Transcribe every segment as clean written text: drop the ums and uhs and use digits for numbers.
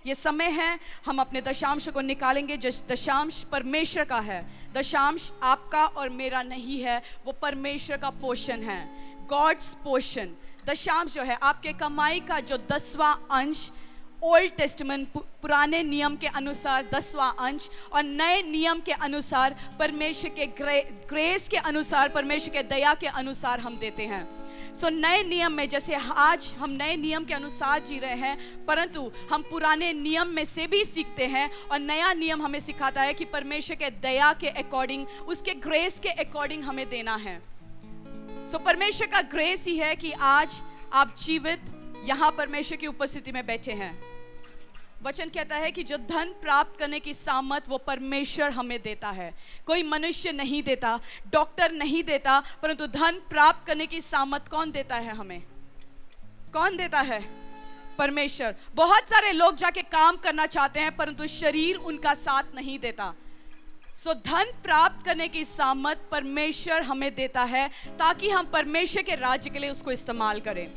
ये समय है, हम अपने दशांश को निकालेंगे। जिस दशांश परमेश्वर का है, दशांश आपका और मेरा नहीं है, वो परमेश्वर का पोषण है, गॉड्स पोर्शन। दशांश जो है आपके कमाई का जो 10वां अंश, ओल्ड टेस्टमेंट पुराने नियम के अनुसार 10वां अंश, और नए नियम के अनुसार परमेश्वर के ग्रेस के अनुसार, परमेश्वर के दया के अनुसार हम देते हैं। सो नए नियम में, जैसे आज हम नए नियम के अनुसार जी रहे हैं, परंतु हम पुराने नियम में से भी सीखते हैं, और नया नियम हमें सिखाता है कि परमेश्वर के दया के अकॉर्डिंग, उसके ग्रेस के अकॉर्डिंग हमें देना है। सो परमेश्वर का ग्रेस ही है कि आज आप जीवित यहाँ परमेश्वर की उपस्थिति में बैठे हैं। वचन कहता है कि जो धन प्राप्त करने की सामर्थ वो परमेश्वर हमें देता है, कोई मनुष्य नहीं देता, डॉक्टर नहीं देता, परंतु धन प्राप्त करने की सामर्थ कौन देता है हमें? कौन देता है? परमेश्वर। बहुत सारे लोग जाके काम करना चाहते हैं परंतु शरीर उनका साथ नहीं देता। सो धन प्राप्त करने की सामर्थ परमेश्वर हमें देता है ताकि हम परमेश्वर के राज्य के लिए उसको इस्तेमाल करें।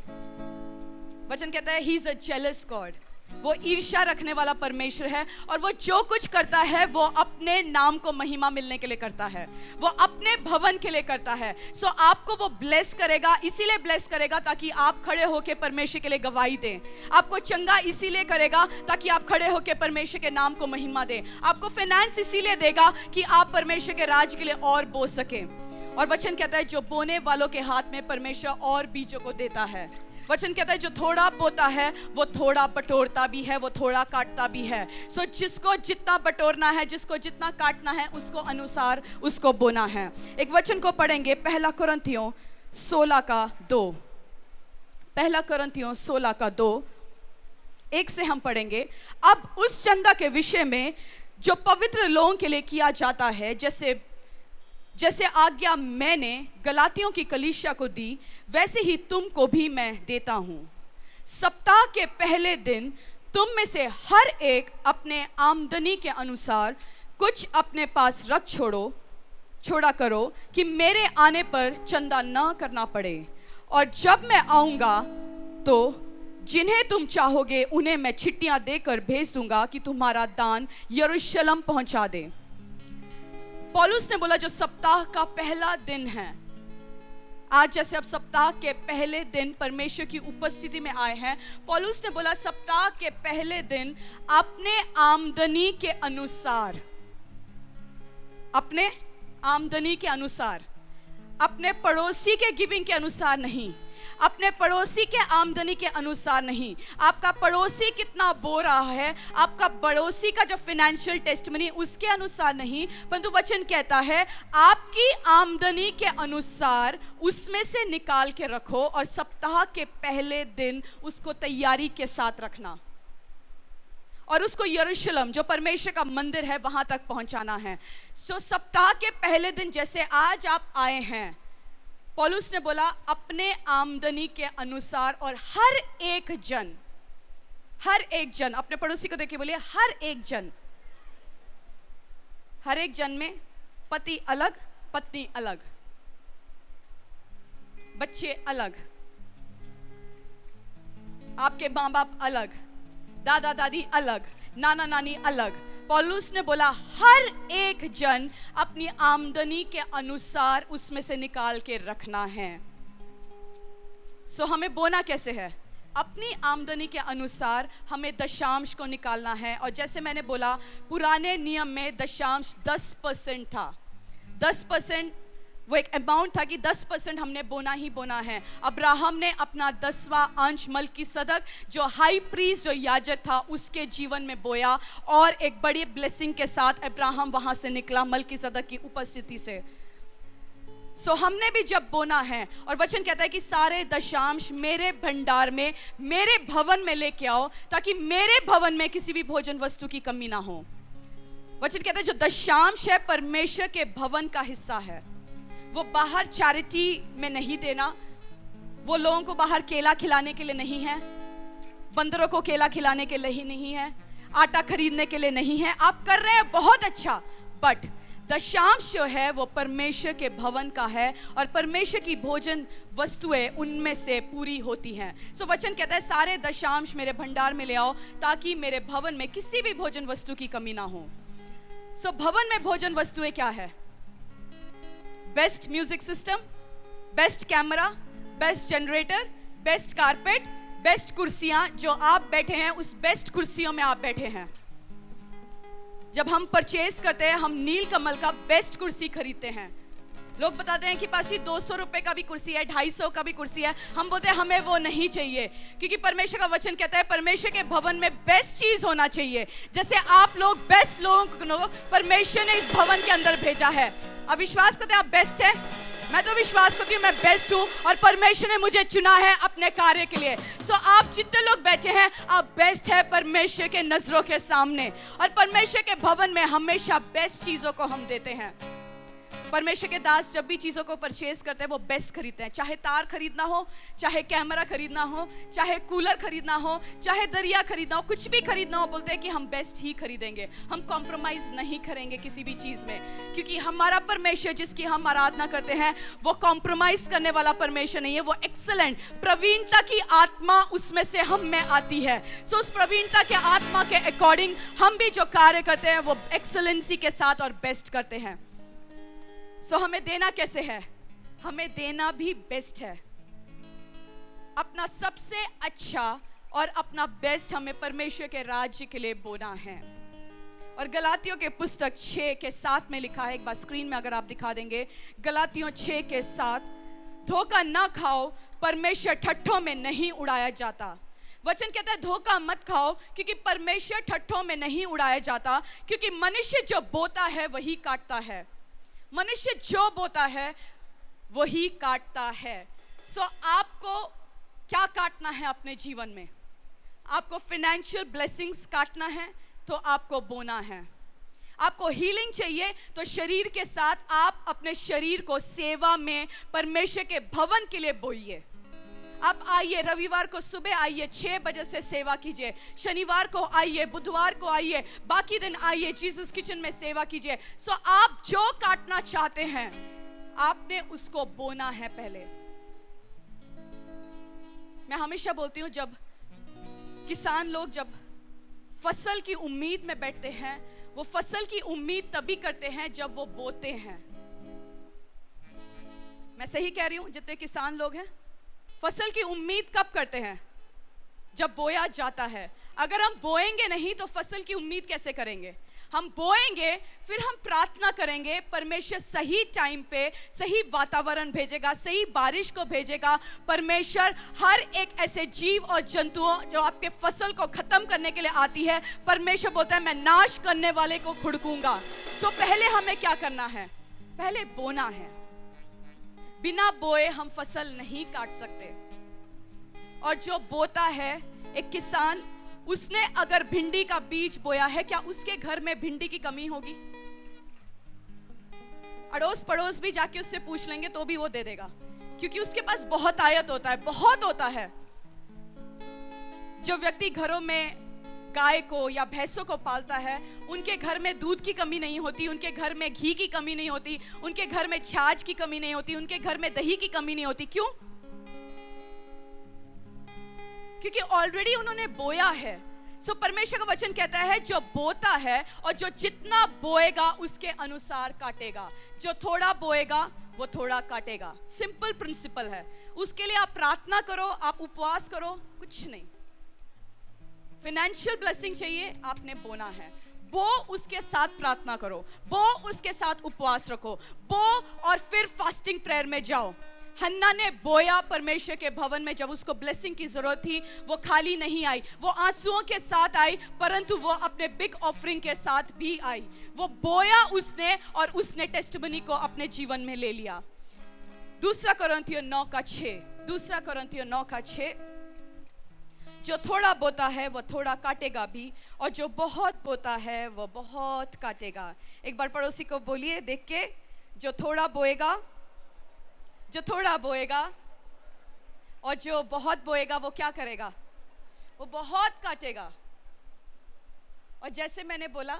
वचन कहता है he is a jealous God, वो ईर्ष्या रखने वाला परमेश्वर है, और वो जो कुछ करता है वो अपने नाम को महिमा मिलने के लिए करता है, वो अपने भवन के लिए करता है। सो आपको वो ब्लेस करेगा, इसीलिए ब्लेस करेगा ताकि आप खड़े होकर परमेश्वर के लिए गवाही दें। आपको चंगा इसीलिए करेगा ताकि आप खड़े होकर परमेश्वर के नाम को महिमा दें। आपको फाइनेंस इसीलिए देगा कि आप परमेश्वर के राज्य के लिए और बो सके। और वचन कहता है जो बोने वालों के हाथ में परमेश्वर और बीजों को देता है। वचन कहता है जो थोड़ा बोता है वो थोड़ा बटोरता भी है, वो थोड़ा काटता भी है। सो जिसको जितना बटोरना है, जिसको जितना काटना है, उसको अनुसार उसको बोना है। एक वचन को पढ़ेंगे, 1 कुरिन्थियों 16:2। 1 कुरिन्थियों 16:2 1 से हम पढ़ेंगे। अब उस चंदा के विषय में जो पवित्र लोगों के लिए किया जाता है, जैसे आज्ञा मैंने गलातियों की कलीसिया को दी, वैसे ही तुमको भी मैं देता हूं। सप्ताह के पहले दिन तुम में से हर एक अपने आमदनी के अनुसार कुछ अपने पास रख छोड़ा करो कि मेरे आने पर चंदा न करना पड़े। और जब मैं आऊंगा तो जिन्हें तुम चाहोगे उन्हें मैं चिट्ठियां देकर भेज दूंगा कि तुम्हारा दान यरूशलेम पहुंचा दे। पौलुस ने बोला जो सप्ताह का पहला दिन है, आज जैसे अब सप्ताह के पहले दिन परमेश्वर की उपस्थिति में आए हैं, पौलुस ने बोला सप्ताह के पहले दिन अपने आमदनी के अनुसार, अपने आमदनी के अनुसार, अपने पड़ोसी के गिविंग के अनुसार नहीं, अपने पड़ोसी के आमदनी के अनुसार नहीं, आपका पड़ोसी कितना बो रहा है, आपका पड़ोसी का जो फाइनेंशियल टेस्टमनी उसके अनुसार नहीं, परंतु वचन कहता है आपकी आमदनी के अनुसार उसमें से निकाल के रखो और सप्ताह के पहले दिन उसको तैयारी के साथ रखना और उसको यरूशलेम जो परमेश्वर का मंदिर है वहां तक पहुंचाना है। सो सप्ताह के पहले दिन जैसे आज आप आए हैं, पौलुस ने बोला अपने आमदनी के अनुसार, और हर एक जन अपने पड़ोसी को देखिए, बोलिए हर एक जन में पति अलग, पत्नी अलग, बच्चे अलग, आपके माँ बाप अलग, दादा दादी अलग, नाना नानी अलग। पौलुस ने बोला हर एक जन अपनी आमदनी के अनुसार उसमें से निकाल के रखना है। सो हमें बोना कैसे है? अपनी आमदनी के अनुसार हमें दशांश को निकालना है। और जैसे मैंने बोला पुराने नियम में दशांश 10% था। 10% वो एक अमाउंट था कि 10% हमने बोना ही बोना है। अब्राहम ने अपना 10वां अंश मलकीसदक जो हाई प्रीस्ट जो याजक था उसके जीवन में बोया और एक बड़ी ब्लेसिंग के साथ अब्राहम वहां से निकला मलकीसदक की उपस्थिति से। सो हमने भी जब बोना है, और वचन कहता है कि सारे दशांश मेरे भंडार में, मेरे भवन में लेके आओ ताकि मेरे भवन में किसी भी भोजन वस्तु की कमी ना हो। वचन कहता है जो दशांश है परमेश्वर के भवन का हिस्सा है। वो बाहर चैरिटी में नहीं देना, वो लोगों को बाहर केला खिलाने के लिए नहीं है, बंदरों को केला खिलाने के लिए नहीं है, आटा खरीदने के लिए नहीं है। आप कर रहे हैं बहुत अच्छा, बट दशांश जो है वो परमेश्वर के भवन का है और परमेश्वर की भोजन वस्तुएं उनमें से पूरी होती हैं। सो वचन कहता है सारे दशांश मेरे भंडार में ले आओ ताकि मेरे भवन में किसी भी भोजन वस्तु की कमी ना हो। सो भवन में भोजन वस्तुएं क्या है? Best music system, best camera, best generator, best carpet, best कुर्सियां। जो आप बैठे हैं उस बेस्ट कुर्सियों में आप बैठे हैं। जब हम परचेज करते हैं हम नील कमल का बेस्ट कुर्सी खरीदते हैं। लोग बताते हैं कि पाशी 200 रुपए का भी कुर्सी है, 250 का भी कुर्सी है। हम बोलते हैं हमें वो नहीं चाहिए, क्योंकि परमेश्वर का वचन कहता है परमेश्वर के भवन में बेस्ट चीज होना चाहिए। जैसे आप लोग बेस्ट लोगों को परमेश्वर ने इस भवन के अंदर भेजा है। आप विश्वास करते हैं आप बेस्ट है? मैं तो विश्वास करती हूँ मैं बेस्ट हूँ और परमेश्वर ने मुझे चुना है अपने कार्य के लिए। सो आप जितने लोग बैठे हैं आप बेस्ट है परमेश्वर के नजरों के सामने, और परमेश्वर के भवन में हमेशा बेस्ट चीजों को हम देते हैं। परमेश्वर के दास जब भी चीजों को परचेज करते हैं वो बेस्ट खरीदते हैं। चाहे तार खरीदना हो, चाहे कैमरा खरीदना हो, चाहे कूलर खरीदना हो, चाहे दरिया खरीदना हो, कुछ भी खरीदना हो, बोलते हैं कि हम बेस्ट ही खरीदेंगे। हम कॉम्प्रोमाइज नहीं करेंगे किसी भी चीज में, क्योंकि हमारा परमेश्वर जिसकी हम आराधना करते हैं वो कॉम्प्रोमाइज करने वाला परमेश्वर नहीं है। वो एक्सीलेंट प्रवीणता की आत्मा उसमें से हम में आती है। सो उस प्रवीणता के आत्मा के अकॉर्डिंग हम भी जो कार्य करते हैं वो एक्सीलेंसी के साथ और बेस्ट करते हैं। सो हमें देना कैसे है? हमें देना भी बेस्ट है। अपना सबसे अच्छा और अपना बेस्ट हमें परमेश्वर के राज्य के लिए बोना है। और गलातियों के पुस्तक 6:7 में लिखा है, एक बार स्क्रीन में अगर आप दिखा देंगे, गलातियों 6:7, धोखा ना खाओ, परमेश्वर ठट्ठों में नहीं उड़ाया जाता। वचन कहता है धोखा मत खाओ, क्योंकि परमेश्वर ठट्ठों में नहीं उड़ाया जाता, क्योंकि मनुष्य जो बोता है वही काटता है। मनुष्य जो बोता है वही काटता है। सो आपको क्या काटना है अपने जीवन में? आपको फाइनेंशियल ब्लेसिंग्स काटना है तो आपको बोना है। आपको हीलिंग चाहिए तो शरीर के साथ आप अपने शरीर को सेवा में परमेश्वर के भवन के लिए बोइए। आप आइए, रविवार को सुबह आइए, 6 बजे से सेवा कीजिए। शनिवार को आइए, बुधवार को आइए, बाकी दिन आइए, जीसस किचन में सेवा कीजिए। सो आप जो काटना चाहते हैं आपने उसको बोना है पहले। मैं हमेशा बोलती हूँ जब किसान लोग जब फसल की उम्मीद में बैठते हैं, वो फसल की उम्मीद तभी करते हैं जब वो बोते हैं। मैं सही कह रही हूँ? जितने किसान लोग हैं फसल की उम्मीद कब करते हैं? जब बोया जाता है। अगर हम बोएंगे नहीं तो फसल की उम्मीद कैसे करेंगे? हम बोएंगे, फिर हम प्रार्थना करेंगे, परमेश्वर सही टाइम पे सही वातावरण भेजेगा, सही बारिश को भेजेगा। परमेश्वर हर एक ऐसे जीव और जंतुओं जो आपके फसल को खत्म करने के लिए आती है, परमेश्वर बोलता है मैं नाश करने वाले को खुड़कूंगा। सो पहले हमें क्या करना है? पहले बोना है। बिना बोए हम फसल नहीं काट सकते। और जो बोता है, एक किसान, उसने अगर भिंडी का बीज बोया है, क्या उसके घर में भिंडी की कमी होगी? अड़ोस पड़ोस भी जाके उससे पूछ लेंगे तो भी वो दे देगा, क्योंकि उसके पास बहुत आयत होता है, बहुत होता है। जो व्यक्ति घरों में गाय को या भैंसों को पालता है, उनके घर में दूध की कमी नहीं होती, उनके घर में घी की कमी नहीं होती, उनके घर में छाछ की कमी नहीं होती, उनके घर में दही की कमी नहीं होती। क्यों? क्योंकि ऑलरेडी उन्होंने बोया है। सो परमेश्वर का वचन कहता है जो बोता है और जो जितना बोएगा उसके अनुसार काटेगा। जो थोड़ा बोएगा वो थोड़ा काटेगा। सिंपल प्रिंसिपल है। उसके लिए आप प्रार्थना करो, आप उपवास करो, कुछ नहीं। फाइनेंशियल ब्लेसिंग चाहिए, आपने बोना है। बो उसके साथ प्रार्थना करो, बो उसके साथ उपवास रखो, बो और फिर फास्टिंग प्रेयर में जाओ। हन्ना ने बोया परमेश्वर के भवन में। जब उसको ब्लेसिंग की जरूरत थी वो खाली नहीं आई, वो आंसुओं के साथ आई, परंतु वो अपने बिग ऑफरिंग के साथ भी आई। वो बोया उसने और उसने टेस्टिमनी को अपने जीवन में ले लिया। 2 कोरिन्थियों 9:6 जो थोड़ा बोता है वो थोड़ा काटेगा भी, और जो बहुत बोता है वो बहुत काटेगा। एक बार पड़ोसी को बोलिए देख के, जो थोड़ा बोएगा और जो बहुत बोएगा वो क्या करेगा? वो बहुत काटेगा। और जैसे मैंने बोला,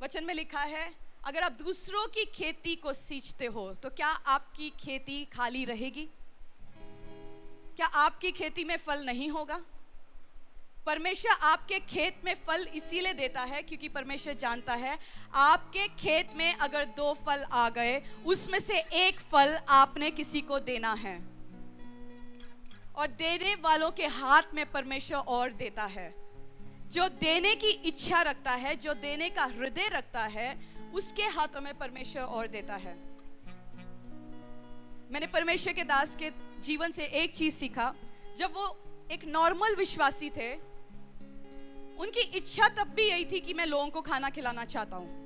वचन में लिखा है अगर आप दूसरों की खेती को सींचते हो तो क्या आपकी खेती खाली रहेगी? क्या आपकी खेती में फल नहीं होगा? परमेश्वर आपके खेत में फल इसीलिए देता है क्योंकि परमेश्वर जानता है आपके खेत में अगर 2 फल आ गए, उसमें से एक फल आपने किसी को देना है, और देने वालों के हाथ में परमेश्वर और देता है। जो देने की इच्छा रखता है, जो देने का हृदय रखता है, उसके हाथों में परमेश्वर और देता है। मैंने परमेश्वर के दास के जीवन से एक चीज सीखा। जब वो एक नॉर्मल विश्वासी थे, उनकी इच्छा तब भी यही थी कि मैं लोगों को खाना खिलाना चाहता हूं।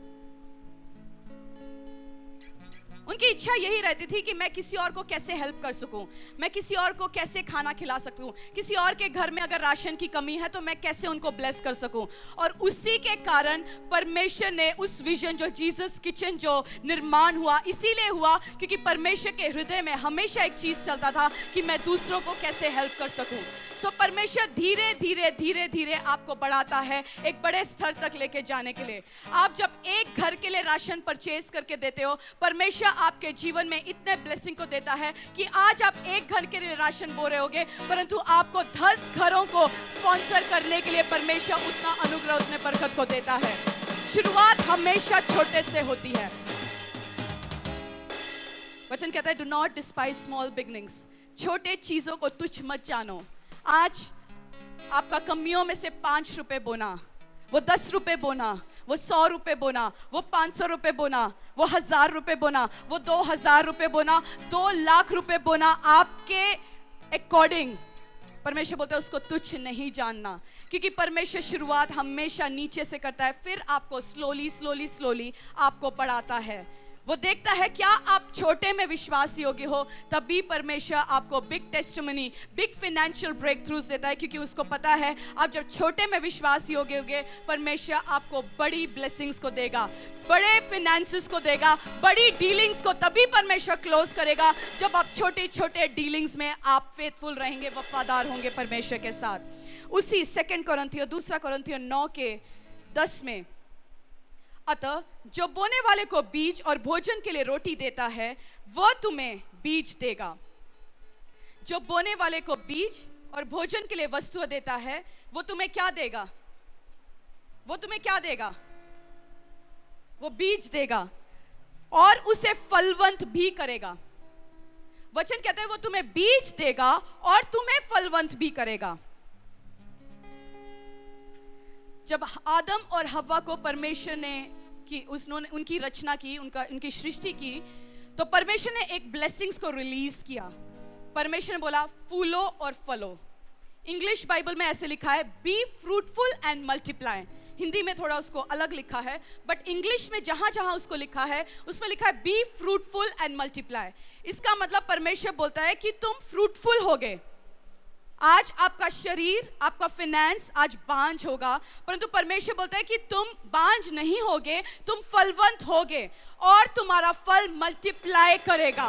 उनकी इच्छा यही रहती थी कि मैं किसी और को कैसे हेल्प कर सकूं, मैं किसी और को कैसे खाना खिला सकूं, किसी और के घर में अगर राशन की कमी है तो मैं कैसे उनको ब्लेस कर सकूं। और उसी के कारण परमेश्वर ने उस विजन जो जीसस किचन जो निर्माण हुआ, इसीलिए हुआ क्योंकि परमेश्वर के हृदय में हमेशा एक चीज चलता था कि मैं दूसरों को कैसे हेल्प कर सकूं। सो परमेश्वर धीरे धीरे धीरे धीरे आपको बढ़ाता है एक बड़े स्तर तक लेके जाने के लिए। आप जब एक घर के लिए राशन परचेज करके देते हो, परमेश्वर आपके जीवन में इतने ब्लेसिंग को देता है कि आज आप एक घर के लिए राशन बो रहे होगे, परंतु आपको 10 घरों को स्पॉन्सर करने के लिए परमेश्वर उतना अनुग्रह, उतने बरकत को देता है। शुरुआत हमेशा छोटे से होती है। वचन कहता है, do not despise small beginnings. छोटे चीजों को तुच्छ मत जानो। आज आपका कमियों में से 5 रुपए बोना, वो 10 रुपए बोना, वो 100 रुपए बोना, वो 500 रुपए बोना, वो 1000 रुपए बोना, वो 2000 रुपए बोना, 2 लाख रुपए बोना, आपके अकॉर्डिंग परमेश्वर बोलता है उसको तुच्छ नहीं जानना। क्योंकि परमेश्वर शुरुआत हमेशा नीचे से करता है, फिर आपको स्लोली स्लोली स्लोली आपको बढ़ाता है। वो देखता है क्या आप छोटे में विश्वास योग्य हो, तभी परमेश्वर आपको big testimony, big financial breakthroughs देता है। क्योंकि उसको पता है आप जब छोटे में विश्वास योग्य होगे, परमेश्वर आपको बड़ी ब्लेसिंग्स को देगा, बड़े फाइनेंसेस को देगा, बड़ी डीलिंग्स को तभी परमेश्वर क्लोज करेगा जब आप छोटे छोटे डीलिंग्स में आप फेथफुल रहेंगे, वफादार होंगे परमेश्वर के साथ। उसी 2 कोरिन्थियों 9:10 में, अतः जो बोने वाले को बीज और भोजन के लिए रोटी देता है, वह तुम्हें बीज देगा। जो बोने वाले को बीज और भोजन के लिए वस्तु देता है, वो तुम्हें क्या देगा? वो तुम्हें क्या देगा? वो बीज देगा और उसे फलवंत भी करेगा। वचन कहता है वो तुम्हें बीज देगा और तुम्हें फलवंत भी करेगा। जब आदम और हव्वा को परमेश्वर ने उन्होंने उनकी रचना की, उनकी सृष्टि की, तो परमेश्वर ने एक ब्लेसिंग्स को रिलीज किया। परमेश्वर ने बोला फूलो और फलो। इंग्लिश बाइबल में ऐसे लिखा है, B fruitful and multiply. Hindi में थोड़ा उसको अलग लिखा है, बट इंग्लिश में जहां जहां उसको लिखा है उसमें लिखा है बी फ्रूटफुल एंड मल्टीप्लाई। इसका मतलब परमेश्वर बोलता है कि तुम फ्रूटफुल होगे। आज आपका शरीर, आपका फाइनेंस आज बांझ होगा, परंतु परमेश्वर बोलता है कि तुम बांझ नहीं होगे, तुम फलवंत होगे और तुम्हारा फल मल्टीप्लाई करेगा।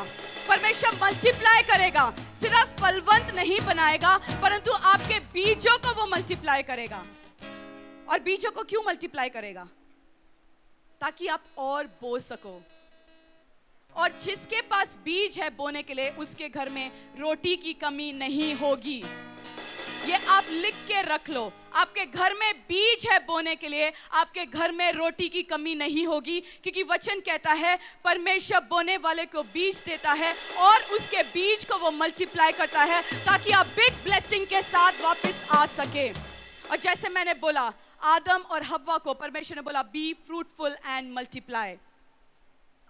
परमेश्वर मल्टीप्लाई करेगा, सिर्फ फलवंत नहीं बनाएगा, परंतु आपके बीजों को वो मल्टीप्लाई करेगा। और बीजों को क्यों मल्टीप्लाई करेगा? ताकि आप और बो सको। और जिसके पास बीज है बोने के लिए, उसके घर में रोटी की कमी नहीं होगी। ये आप लिख के रख लो, आपके घर में बीज है बोने के लिए, आपके घर में रोटी की कमी नहीं होगी। क्योंकि वचन कहता है परमेश्वर बोने वाले को बीज देता है और उसके बीज को वो मल्टीप्लाई करता है ताकि आप बिग ब्लेसिंग के साथ वापस आ सके। और जैसे मैंने बोला, आदम और हव्वा को परमेश्वर ने बोला B fruitful and multiply.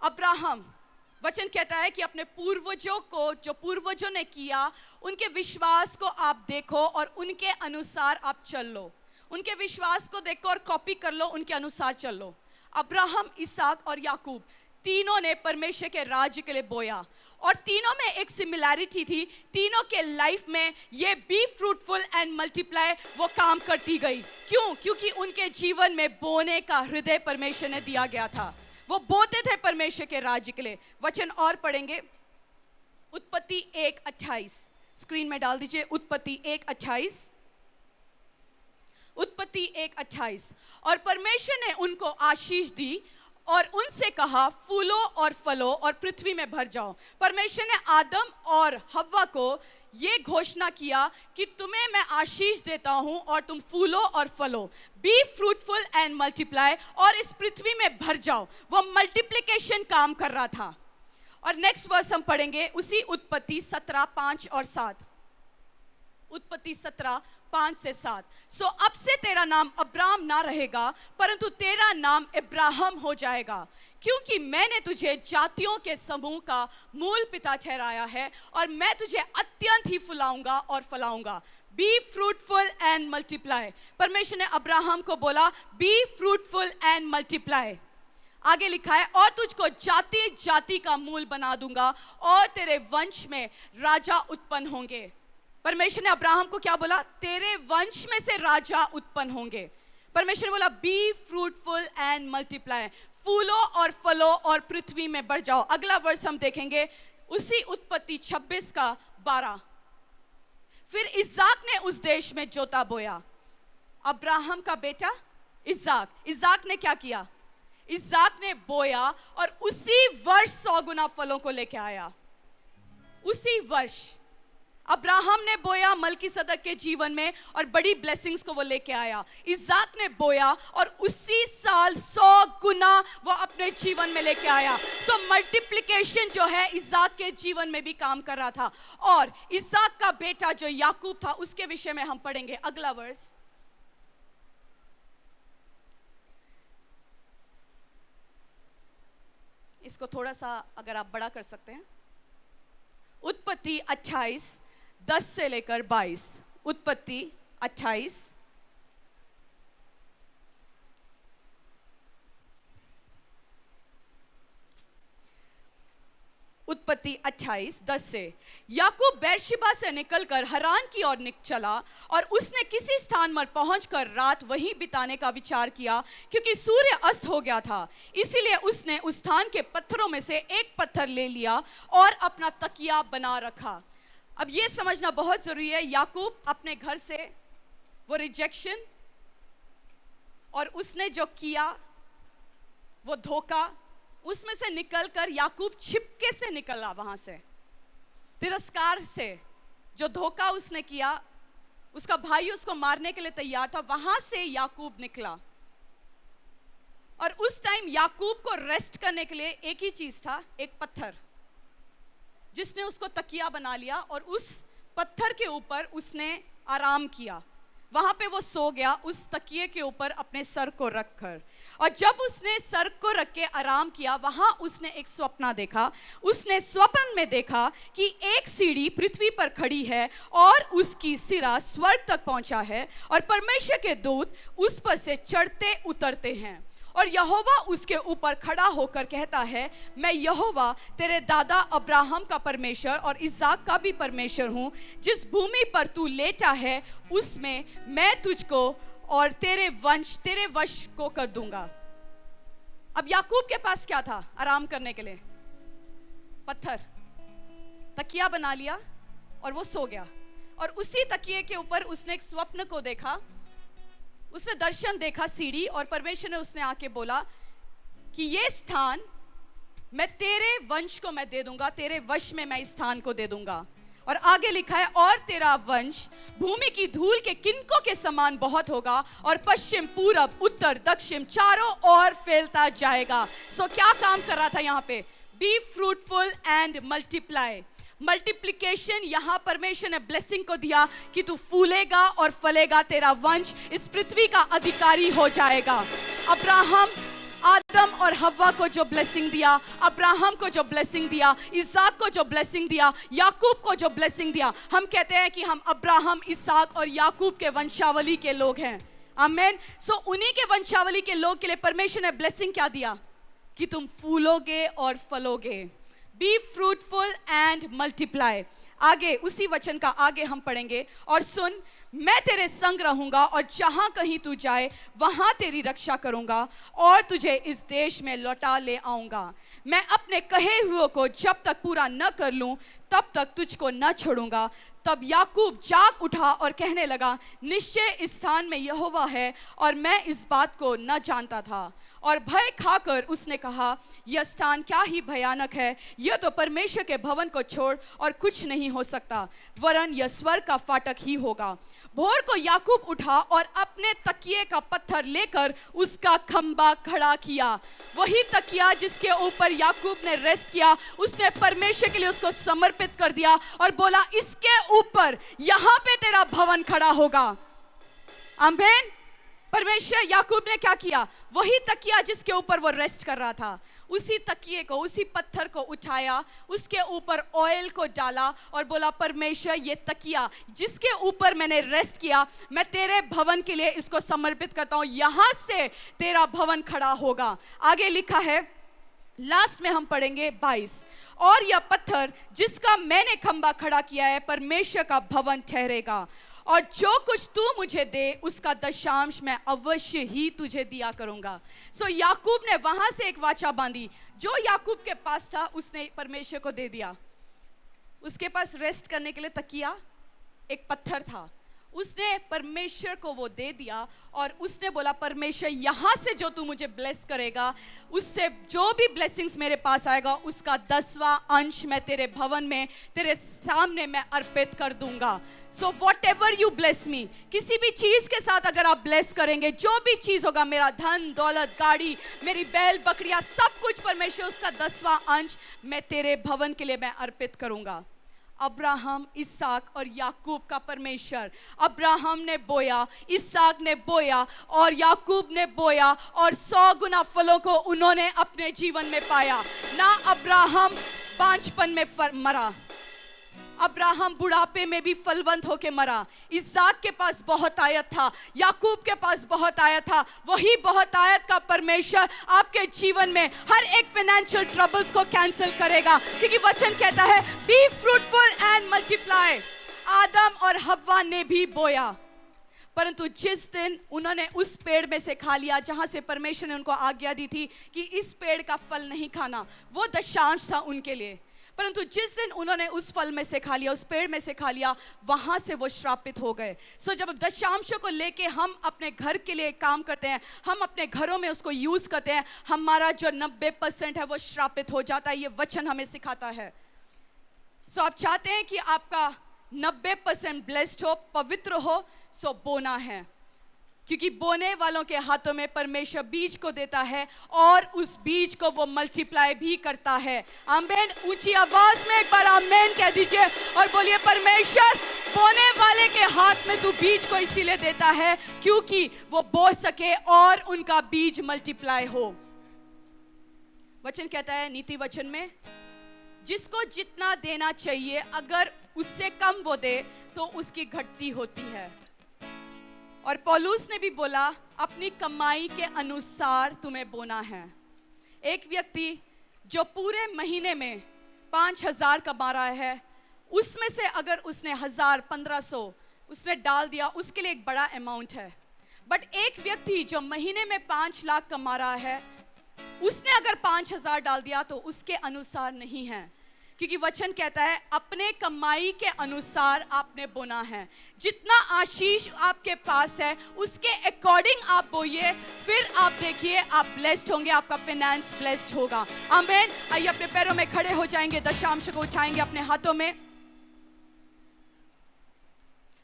Abraham, वचन कहता है कि अपने पूर्वजों को, जो पूर्वजों ने किया, उनके विश्वास को आप देखो और उनके अनुसार आप चल लो। उनके विश्वास को देखो और कॉपी कर लो, उनके अनुसार चल लो। अब्राहम, इसहाक और याकूब तीनों ने परमेश्वर के राज्य के लिए बोया और तीनों में एक सिमिलैरिटी थी। तीनों के लाइफ में ये बी फ्रूटफुल एंड मल्टीप्लाई वो काम करती गई। क्यों? क्योंकि उनके जीवन में बोने का हृदय परमेश्वर ने दिया गया था। वो बोते थे परमेश्वर के राज्य के लिए। वचन और पढ़ेंगे, उत्पत्ति 1:28 स्क्रीन में डाल दीजिए। उत्पत्ति 1:28, उत्पत्ति 1:28। और परमेश्वर ने उनको आशीष दी और उनसे कहा, फूलो और फलो और पृथ्वी में भर जाओ। परमेश्वर ने आदम और हव्वा को ये घोषणा किया कि तुम्हें मैं आशीष देता हूं और तुम फूलो और फलो, बी फ्रूटफुल एंड मल्टीप्लाई, और इस पृथ्वी में भर जाओ। वो मल्टीप्लिकेशन काम कर रहा था। और नेक्स्ट वर्स हम पढ़ेंगे उसी उत्पत्ति 17, 5 और 7। उत्पत्ति 17, 5 से 7। सो अब से तेरा नाम अब्राम ना रहेगा, परंतु तेरा नाम इब्राहिम हो जाएगा, क्योंकि मैंने तुझे जातियों के समूह का मूल पिता ठहराया है, और मैं तुझे अत्यंत ही फुलाऊंगा और फलाऊंगा। Be fruitful and multiply. परमेश्वर ने अब्राहम को बोला, बी फ्रूटफुल एंड मल्टीप्लाई। आगे लिखा है, और तुझको जाति जाति का मूल बना दूंगा, और तेरे वंश में राजा उत्पन्न होंगे। परमेश्वर ने अब्राहम को क्या बोला? तेरे वंश में से राजा उत्पन्न होंगे। परमेश्वर ने बोला, बी फ्रूटफुल एंड मल्टीप्लाई, फूलो और फलो और पृथ्वी में बढ़ जाओ। अगला वर्ष हम देखेंगे उसी उत्पत्ति 26 का 12। फिर इसाक ने उस देश में जोता बोया। अब्राहम का बेटा इसाक ने क्या किया? इसाक ने बोया और उसी वर्ष 100 गुना फलों को लेके आया। उसी वर्ष अब्राहम ने बोया मलकीसदक के जीवन में, और बड़ी ब्लेसिंग्स को वो लेके आया। इसाक ने बोया और उसी साल 100 गुना वो अपने जीवन में लेके आया। सो मल्टीप्लिकेशन जो है इसाक के जीवन में भी काम कर रहा था। और इसाक का बेटा जो याकूब था, उसके विषय में हम पढ़ेंगे अगला वर्ष। इसको थोड़ा सा अगर आप बड़ा कर सकते हैं। उत्पत्ति 28, 10 से लेकर 22। उत्पत्ति 28, उत्पत्ति 28, 10 से। याकूब बेरशिबा से निकलकर हरान की ओर चला, और उसने किसी स्थान पर पहुंचकर रात वहीं बिताने का विचार किया, क्योंकि सूर्य अस्त हो गया था। इसीलिए उसने उस स्थान के पत्थरों में से एक पत्थर ले लिया और अपना तकिया बना रखा। अब ये समझना बहुत जरूरी है, याकूब अपने घर से वो रिजेक्शन और उसने जो किया वो धोखा, उसमें से निकलकर याकूब छिपके से निकला। वहां से तिरस्कार से जो धोखा उसने किया, उसका भाई उसको मारने के लिए तैयार था, वहां से याकूब निकला। और उस टाइम याकूब को रेस्ट करने के लिए एक ही चीज था, एक पत्थर, जिसने उसको तकिया बना लिया, और उस पत्थर के ऊपर उसने आराम किया। वहां पे वो सो गया उस तकिए के ऊपर अपने सर को रखकर। और जब उसने सर को रख के आराम किया, वहां उसने एक स्वप्न देखा। उसने स्वप्न में देखा कि एक सीढ़ी पृथ्वी पर खड़ी है और उसकी सिरा स्वर्ग तक पहुंचा है, और परमेश्वर के दूत उस पर से चढ़ते उतरते हैं। और यहोवा उसके ऊपर खड़ा होकर कहता है, मैं यहोवा तेरे दादा अब्राहम का परमेश्वर और इसाक का भी परमेश्वर हूँ। जिस भूमि पर तू लेटा है उसमें मैं तुझको और तेरे वंश को कर दूंगा। अब याकूब के पास क्या था आराम करने के लिए? पत्थर, तकिया बना लिया और वो सो गया। और उसी तकिए के ऊपर उसने एक स्वप्न को देखा, उसने दर्शन देखा सीढ़ी, और परमेश्वर ने उसने आके बोला कि ये स्थान मैं तेरे वंश को मैं दे दूंगा, तेरे वश में मैं इस स्थान को दे दूंगा। और आगे लिखा है, और तेरा वंश भूमि की धूल के किनकों के समान बहुत होगा, और पश्चिम पूरब उत्तर दक्षिण चारों ओर फैलता जाएगा। सो क्या काम कर रहा था यहाँ पे? B fruitful and multiply. Multiplication, यहां परमेश्वर ने ब्लेसिंग को दिया कि तू फूलेगा और फलेगा, तेरा वंश इस पृथ्वी का अधिकारी हो जाएगा। अब्राहम, आदम और हव्वा को जो ब्लेसिंग दिया, अब्राहम को जो ब्लेसिंग दिया, इसाक को जो ब्लेसिंग दिया, याकूब को जो ब्लेसिंग दिया, हम कहते हैं कि हम अब्राहम, इसाक और याकूब के वंशावली के लोग हैं। आमीन। सो उन्हीं के वंशावली के लोग के लिए परमेश्वर ने ब्लेसिंग क्या दिया? कि तुम फूलोगे और फलोगे। Be fruitful and multiply. आगे उसी वचन का आगे हम पढ़ेंगे, और सुन, मैं तेरे संग रहूंगा, और जहां कहीं तू जाए वहां तेरी रक्षा करूंगा, और तुझे इस देश में लौटा ले आऊंगा। मैं अपने कहे हुए को जब तक पूरा न कर लूं तब तक तुझको न छोड़ूंगा। तब याकूब जाग उठा और कहने लगा, निश्चय इस स्थान में यहोवा है और मैं इस बात को न जानता था। और भय खाकर उसने कहा, यह स्थान क्या ही भयानक है, यह तो परमेश्वर के भवन को छोड़ और कुछ नहीं हो सकता, वरन यह स्वर्ग का फाटक ही होगा। भोर को याकूब उठा और अपने तकिए का पत्थर लेकर उसका खंबा खड़ा किया। वही तकिया जिसके ऊपर याकूब ने रेस्ट किया, उसने परमेश्वर के लिए उसको समर्पित कर दिया और बोला, इसके ऊपर यहाँ पे तेरा भवन खड़ा होगा। आमीन। परमेश्वर याकूब ने क्या किया, वही तकिया जिसके ऊपर वो रेस्ट कर रहा था, उसी तकिए को, उसी पत्थर को उठाया, उसके ऊपर ऑयल को डाला और बोला, परमेश्वर ये तकिया जिसके ऊपर मैंने रेस्ट किया, मैं तेरे भवन के लिए इसको समर्पित करता हूं, यहां से तेरा भवन खड़ा होगा। आगे लिखा है, लास्ट में हम पढ़ेंगे 22, और यह पत्थर जिसका मैंने खंबा खड़ा किया है परमेश्वर का भवन ठहरेगा, और जो कुछ तू मुझे दे उसका दशांश मैं अवश्य ही तुझे दिया करूंगा। सो याकूब ने वहां से एक वाचा बांधी, जो याकूब के पास था उसने परमेश्वर को दे दिया। उसके पास रेस्ट करने के लिए तकिया, एक पत्थर था, उसने परमेश्वर को वो दे दिया और उसने बोला, परमेश्वर यहाँ से जो तू मुझे ब्लेस करेगा, उससे जो भी ब्लेसिंग्स मेरे पास आएगा उसका 10वां अंश मैं तेरे भवन में, तेरे सामने मैं अर्पित कर दूंगा। So what ever you bless me, किसी भी चीज के साथ अगर आप ब्लेस करेंगे, जो भी चीज होगा, मेरा धन दौलत, गाड़ी, मेरी बैल बकरियां, सब कुछ परमेश्वर, उसका 10वां अंश मैं तेरे भवन के लिए मैं अर्पित करूंगा। अब्राहम, इसहाक और याकूब का परमेश्वर, अब्राहम ने बोया, इसहाक ने बोया और याकूब ने बोया और 100 गुना फलों को उन्होंने अपने जीवन में पाया। ना अब्राहम बांझपन में मरा, अब्राहम बुढ़ापे में भी फलवंत होके मरा। इसहाक के पास बहुत आयत था, याकूब के पास बहुत आयत था। वही बहुत आयत का परमेश्वर आपके जीवन में हर एक फाइनेंशियल ट्रबल्स को कैंसिल करेगा, क्योंकि वचन कहता है, बी फ्रूटफुल एंड मल्टीप्लाई। आदम और हव्वा ने भी बोया, परंतु जिस दिन उन्होंने उस पेड़ में से खा लिया जहां से परमेश्वर ने उनको आज्ञा दी थी कि इस पेड़ का फल नहीं खाना, वो दशांश था उनके लिए। परंतु जिस दिन उन्होंने उस फल में से खा लिया, उस पेड़ में से खा लिया, वहां से वो श्रापित हो गए। सो जब दशांशों को लेके हम अपने घर के लिए काम करते हैं, हम अपने घरों में उसको यूज करते हैं, हमारा जो 90% है वो श्रापित हो जाता है। ये वचन हमें सिखाता है। सो आप चाहते हैं कि आपका 90% ब्लेस्ड हो, पवित्र हो, सो बोना है, क्योंकि बोने वालों के हाथों में परमेश्वर बीज को देता है और उस बीज को वो मल्टीप्लाई भी करता है। आमीन। ऊंची आवाज में एक बार आमीन कह दीजिए और बोलिए, परमेश्वर बोने वाले के हाथ में तू बीज को इसीलिए देता है क्योंकि वो बो सके और उनका बीज मल्टीप्लाई हो। वचन कहता है नीति वचन में, जिसको जितना देना चाहिए अगर उससे कम वो दे तो उसकी घटती होती है। और पौलुस ने भी बोला, अपनी कमाई के अनुसार तुम्हें बोना है। एक व्यक्ति जो पूरे महीने में 5,000 कमा रहा है, उसमें से अगर उसने 1,000, 1,500 उसने डाल दिया, उसके लिए एक बड़ा अमाउंट है। बट एक व्यक्ति जो महीने में 5 लाख कमा रहा है, उसने अगर 5,000 डाल दिया तो उसके अनुसार नहीं है, क्योंकि वचन कहता है अपने कमाई के अनुसार आपने बोना है। जितना आशीष आपके पास है उसके अकॉर्डिंग आप बोइए, फिर आप देखिए आप ब्लेस्ड होंगे, आपका फाइनेंस ब्लेस्ड होगा। आमीन। आइए अपने पैरों में खड़े हो जाएंगे, दशांश को उठाएंगे अपने हाथों में,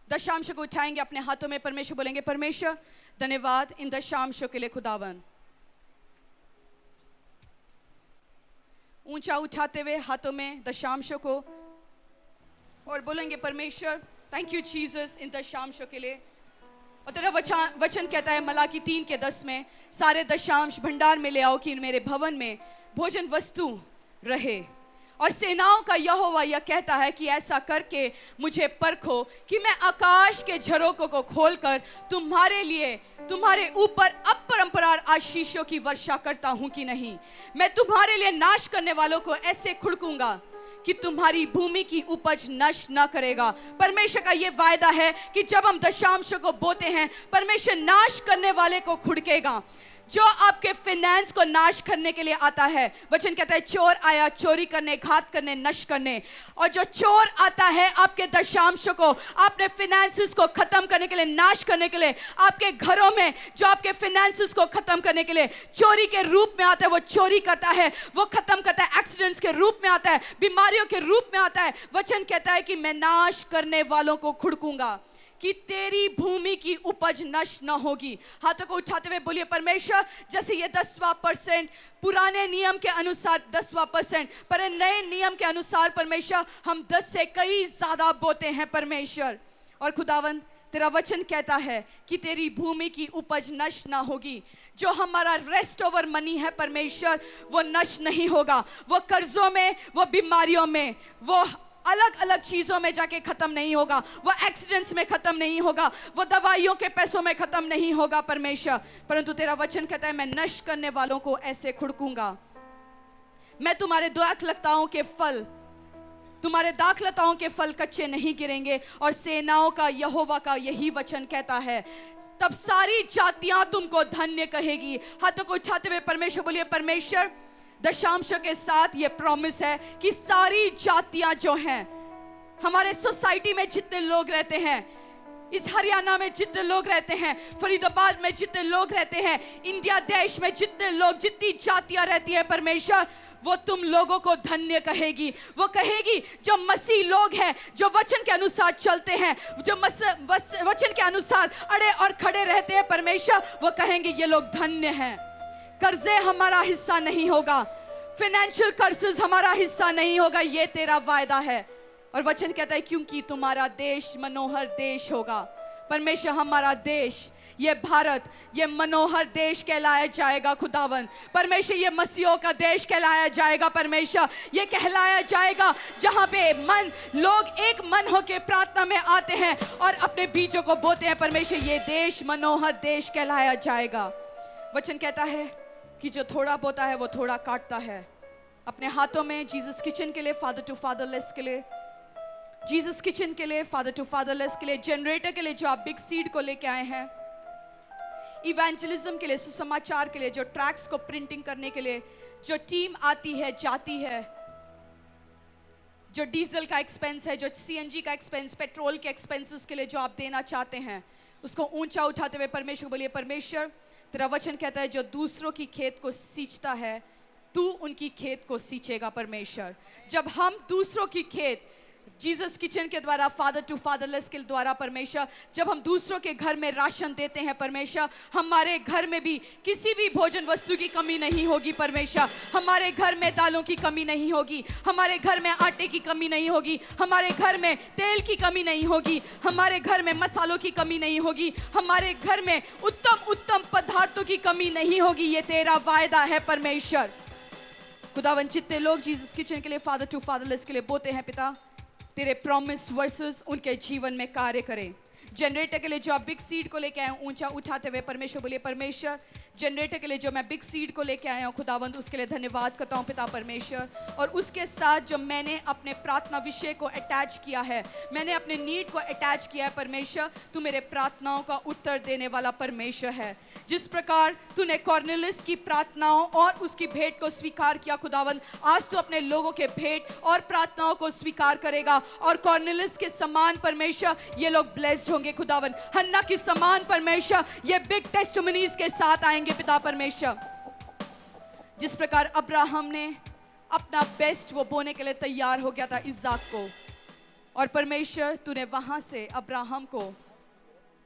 दशांश को उठाएंगे अपने हाथों में। परमेश्वर बोलेंगे, परमेश्वर धन्यवाद इन दशांशों के लिए खुदावन। ऊंचा उठाते हुए हाथों में दशांशों को और बोलेंगे, परमेश्वर थैंक यू जीसस इन दशांशों के लिए। और तेरा वचन कहता है मलाकी 3:10 में, सारे दशांश भंडार में ले आओ कि मेरे भवन में भोजन वस्तु रहे। और सेनाओं का यहोवा यह कहता है कि ऐसा करके मुझे परखो कि मैं आकाश के झरोकों को खोलकर तुम्हारे लिए, तुम्हारे ऊपर अपरंपरार आशीषों की वर्षा करता हूं कि नहीं। मैं तुम्हारे लिए नाश करने वालों को ऐसे खुड़कूंगा कि तुम्हारी भूमि की उपज नष्ट न करेगा। परमेश्वर का यह वायदा है कि जब हम दशांशों को बोते हैं, परमेश्वर नाश करने वाले को खुड़केगा। जो आपके फाइनेंस को नाश करने के लिए आता है। वचन कहता है चोर आया चोरी करने, घात करने, नष्ट करने। और जो चोर आता है आपके दशांश को, आपने फाइनेंसेस को खत्म करने के लिए, नाश करने के लिए, आपके घरों में जो आपके फाइनेंसेस को खत्म करने के लिए चोरी के रूप में आता है, वो चोरी करता है, वो खत्म करता है। एक्सीडेंट्स के रूप में आता है, बीमारियों के रूप में आता है। वचन कहता है कि मैं नाश करने वालों को खुड़कूंगा, कि तेरी भूमि की उपज नष्ट न होगी। हाथों को उठाते हुए बोलिए परमेश्वर, जैसे ये 10वां% पुराने नियम के अनुसार 10वां%, पर नए नियम के अनुसार परमेश्वर हम 10 से कई ज्यादा बोते हैं परमेश्वर। और खुदावंद तेरा वचन कहता है कि तेरी भूमि की उपज नष्ट ना होगी। जो हमारा रेस्ट ओवर मनी है परमेश्वर, वो नष्ट नहीं होगा। वो कर्जों में, वो बीमारियों में, वो अलग अलग चीजों में जाके खत्म नहीं होगा, वो एक्सीडेंट्स में खत्म नहीं होगा, वो दवाइयों के पैसों में खत्म नहीं होगा परमेश्वर। परंतु तेरा वचन कहता है मैं नष्ट करने वालों को ऐसे खुड़कूंगा। मैं तुम्हारे दाखलताओं के फल, तुम्हारे दाखलताओं के फल कच्चे नहीं गिरेंगे। और सेनाओं का यहोवा का यही वचन कहता है, तब सारी जातियां तुमको धन्य कहेगी। हाथों को उठाते हुए परमेश्वर बोलिए परमेश्वर, दशांश के साथ ये प्रॉमिस है कि सारी जातियां जो हैं, हमारे सोसाइटी में जितने लोग रहते हैं, इस हरियाणा में जितने लोग रहते हैं, फरीदाबाद में जितने लोग रहते हैं, इंडिया देश में जितने लोग, जितनी जातियां रहती है परमेश्वर, वो तुम लोगों को धन्य कहेगी। वो कहेगी जो मसीह लोग हैं, जो वचन के अनुसार चलते हैं, जो वचन के अनुसार अड़े और खड़े रहते हैं परमेश्वर, वो कहेंगे ये लोग धन्य हैं। कर्जे हमारा हिस्सा नहीं होगा, फाइनेंशियल कर्सेस हमारा हिस्सा नहीं होगा, ये तेरा वायदा है। और वचन कहता है क्योंकि तुम्हारा देश मनोहर देश होगा। परमेश्वर हमारा देश, ये भारत, ये मनोहर देश कहलाया जाएगा खुदावन। परमेश्वर ये मसीहों का देश कहलाया जाएगा परमेश्वर। ये कहलाया जाएगा जहां पे लोग एक मन होके प्रार्थना में आते हैं और अपने बीजों को बोते हैं परमेश्वर। ये देश मनोहर देश कहलाया जाएगा। वचन कहता है कि जो थोड़ा बोता है वो थोड़ा काटता है। अपने हाथों में जीसस किचन के लिए, फादर टू फादरलेस के लिए, जीसस किचन के लिए, फादर टू फादरलेस के लिए, जनरेटर के लिए जो आप बिग सीड को लेके आए हैं, इवेंजलिज्म के लिए, सुसमाचार के लिए, जो ट्रैक्स को प्रिंटिंग करने के लिए जो टीम आती है जाती है, जो डीजल का एक्सपेंस है, जो सीएनजी का एक्सपेंस, पेट्रोल के एक्सपेंसेस के लिए जो आप देना चाहते हैं, उसको ऊंचा उठाते हुए परमेश्वर बोलिए परमेश्वर, तेरा वचन कहता है जो दूसरों की खेत को सींचता है तू उनकी खेत को सींचेगा परमेश्वर। जब हम दूसरों की खेत जीसस किचन के द्वारा, फादर टू फादरलेस के द्वारा परमेश्वर, जब हम दूसरों के घर में राशन देते हैं परमेश्वर, हमारे घर में भी किसी भी भोजन वस्तु की कमी नहीं होगी परमेश्वर। हमारे घर में दालों की कमी नहीं होगी, हमारे घर में आटे की कमी नहीं होगी, हमारे घर में तेल की कमी नहीं होगी, हमारे घर में मसालों की कमी नहीं होगी, हमारे घर में उत्तम उत्तम पदार्थों की कमी नहीं होगी। ये तेरा वायदा है परमेश्वर। खुदावन जितने लोग जीसस किचन के लिए, फादर टू फादरलेस के लिए बोते हैं पिता, तेरे प्रॉमिस वर्सेस उनके जीवन में कार्य करें। जनरेटर के लिए जो आप बिग सीड को लेके आए हैं, ऊंचा उठाते हुए परमेश्वर बोलिए परमेश्वर, जनरेटर के लिए जो मैं बिग सीड को लेके आया हूँ खुदावंद, उसके लिए धन्यवाद करता हूँ पिता परमेश्वर। और उसके साथ जो मैंने अपने प्रार्थना विषय को अटैच किया है, मैंने अपने नीड को अटैच किया है परमेश्वर, तू मेरे प्रार्थनाओं का उत्तर देने वाला परमेश्वर है। जिस प्रकार तूने कॉर्नेलियस की प्रार्थनाओं और उसकी भेंट को स्वीकार किया खुदावंद, आज तू अपने लोगों के भेंट और प्रार्थनाओं को स्वीकार करेगा। और कॉर्नेलियस के समान परमेश्वर ये लोग ब्लेस्ड होंगे खुदावंद। हन्ना की समान परमेश्वर ये बिग टेस्टिमनीज के साथ आएंगे पिता परमेश्वर। जिस प्रकार अब्राहम ने अपना बेस्ट वो बोने के लिए तैयार हो गया था इज़ाक को, और परमेश्वर तूने वहां से अब्राहम को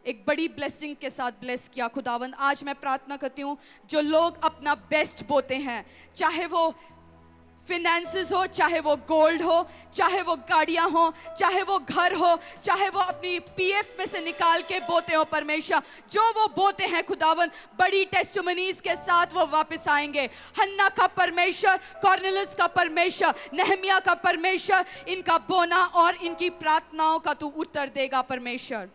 एक बड़ी ब्लेसिंग के साथ ब्लेस किया खुदावंद। आज मैं प्रार्थना करती हूँ जो लोग अपना बेस्ट बोते हैं, चाहे वो फिनेंसेस हो, चाहे वो गोल्ड हो, चाहे वो गाड़ियां हो, चाहे वो घर हो, चाहे वो अपनी पीएफ में से निकाल के बोते हो परमेश्वर, जो वो बोते हैं खुदावन, बड़ी टेस्टिमनीज के साथ वो वापस आएंगे। हन्ना का परमेश्वर, कॉर्नेलियस का परमेश्वर, नेहमिया का परमेश्वर, इनका बोना और इनकी प्रार्थनाओं का तू उत्तर देगा परमेश्वर।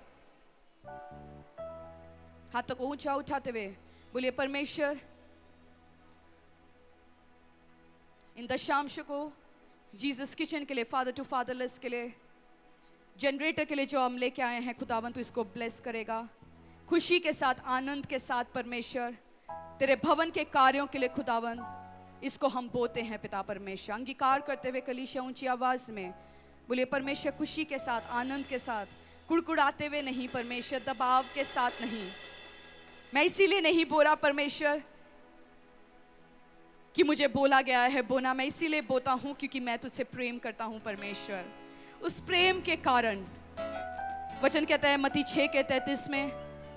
हाथों को ऊंचा उठाते हुए बोलिए परमेश्वर, इन दशांश को जीसस किचन के लिए, फादर टू फादरलेस के लिए, जनरेटर के लिए जो हम लेके आए हैं खुदावन, तू इसको ब्लेस करेगा खुशी के साथ, आनंद के साथ परमेश्वर। तेरे भवन के कार्यों के लिए खुदावन इसको हम बोते हैं पिता परमेश्वर। अंगीकार करते हुए कलीसिया ऊंची आवाज में बोलिए, परमेश्वर खुशी के साथ, आनंद के साथ, कुड़कुड़ाते हुए नहीं परमेश्वर, दबाव के साथ नहीं। मैं इसीलिए नहीं बोला परमेश्वर कि मुझे बोला गया है बोना, मैं इसीलिए बोता हूं क्योंकि मैं तुझसे प्रेम करता हूं परमेश्वर। उस प्रेम के कारण वचन कहता है मत्ती 6:33 में,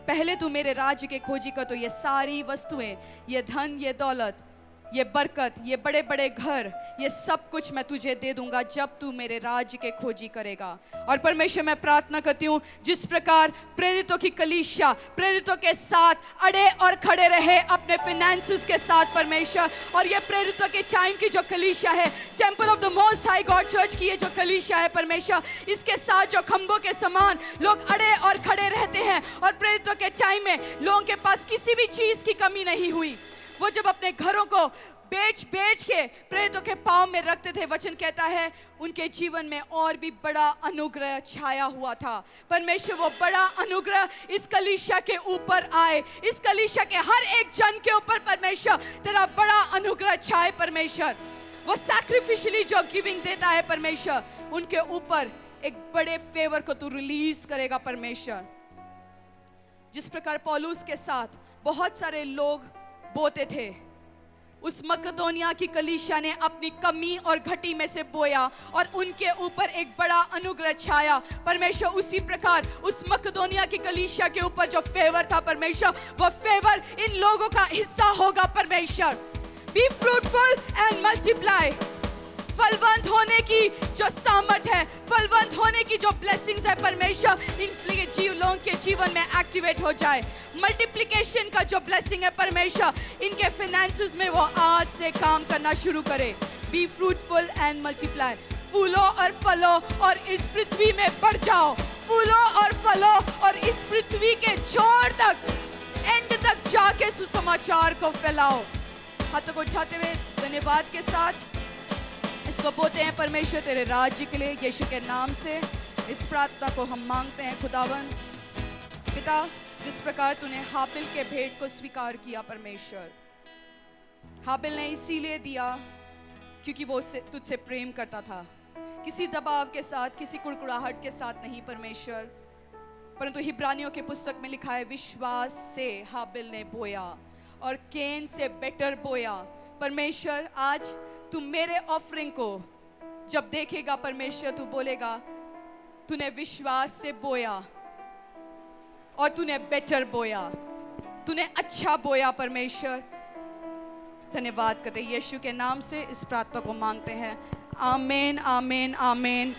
पहले तू मेरे राज्य के खोजी कर तो ये सारी वस्तुएं, ये धन, ये दौलत, ये बरकत, ये बड़े बड़े घर, ये सब कुछ मैं तुझे दे दूंगा जब तू मेरे राज्य के खोजी करेगा। और परमेश्वर मैं प्रार्थना करती हूँ जिस प्रकार प्रेरितों की कलीसिया प्रेरितों के साथ अड़े और खड़े रहे अपने फिनेंसेस के साथ परमेश्वर, और ये प्रेरितों के टाइम की जो कलीसिया है, temple of the most high God church की ये जो कलीसिया है परमेश्वर, इसके साथ जो खंभों के समान लोग अड़े और खड़े रहते हैं, और प्रेरितों के टाइम में लोगों के पास किसी भी चीज की कमी नहीं हुई। वो जब अपने घरों को बेच के प्रेरितों के पांव में रखते थे, वचन कहता है उनके जीवन में और भी बड़ा अनुग्रह छाया हुआ था। परमेश्वर वो बड़ा अनुग्रह इस कलीसिया के ऊपर आए, इस कलीसिया के हर एक जन के ऊपर परमेश्वर तेरा बड़ा अनुग्रह छाए परमेश्वर। वो सैक्रिफिशियली जो गिविंग देता है परमेश्वर, उनके ऊपर एक बड़े फेवर को तू रिलीज करेगा परमेश्वर। जिस प्रकार पौलुस के साथ बहुत सारे लोग बोते थे, उस मकदोनिया की कलीसिया ने अपनी कमी और घटी में से बोया और उनके ऊपर एक बड़ा अनुग्रह छाया परमेश्वर। उसी प्रकार उस मकदोनिया की कलीसिया के ऊपर जो फेवर था परमेश्वर, वो फेवर इन लोगों का हिस्सा होगा परमेश्वर। Be fruitful and multiply. फलवंत होने की जो सामर्थ है, फलवंत होने की जो ब्लेसिंग्स है परमेश्वर, इन लोगों के जीवन में एक्टिवेट हो जाए। मल्टीप्लिकेशन का जो ब्लेसिंग है परमेश्वर, इनके फाइनेंसेस में वो आज से काम करना शुरू करे। B fruitful and multiply. फूलो और फलो और इस पृथ्वी में बढ़ जाओ। फूलो और फलो और इस पृथ्वी के छोर तक, एंड तक जाके सुसमाचार को फैलाओ। हाथों को उठाते हुए धन्यवाद के साथ इसको बोलते हैं परमेश्वर तेरे राज्य के लिए, यीशु के नाम से इस प्रार्थना को हम मांगते हैं खुदावन। पिता, जिस प्रकार तूने हाबिल के भेंट को स्वीकार किया परमेश्वर, हाबिल ने इसीलिए दिया क्योंकि वो तुझसे प्रेम करता था, किसी दबाव के साथ, किसी कुड़कुड़ाहट के साथ नहीं परमेश्वर, परंतु हिब्रानियों के पुस्तक में लिखा है विश्वास से हाबिल ने बोया और केन से बेटर बोया। परमेश्वर आज तू मेरे ऑफरिंग को जब देखेगा परमेश्वर, तू बोलेगा तूने विश्वास से बोया और तूने बेटर बोया, तूने अच्छा बोया परमेश्वर। धन्यवाद करते यीशु के नाम से इस प्रार्थना को मांगते हैं। आमीन आमीन आमीन।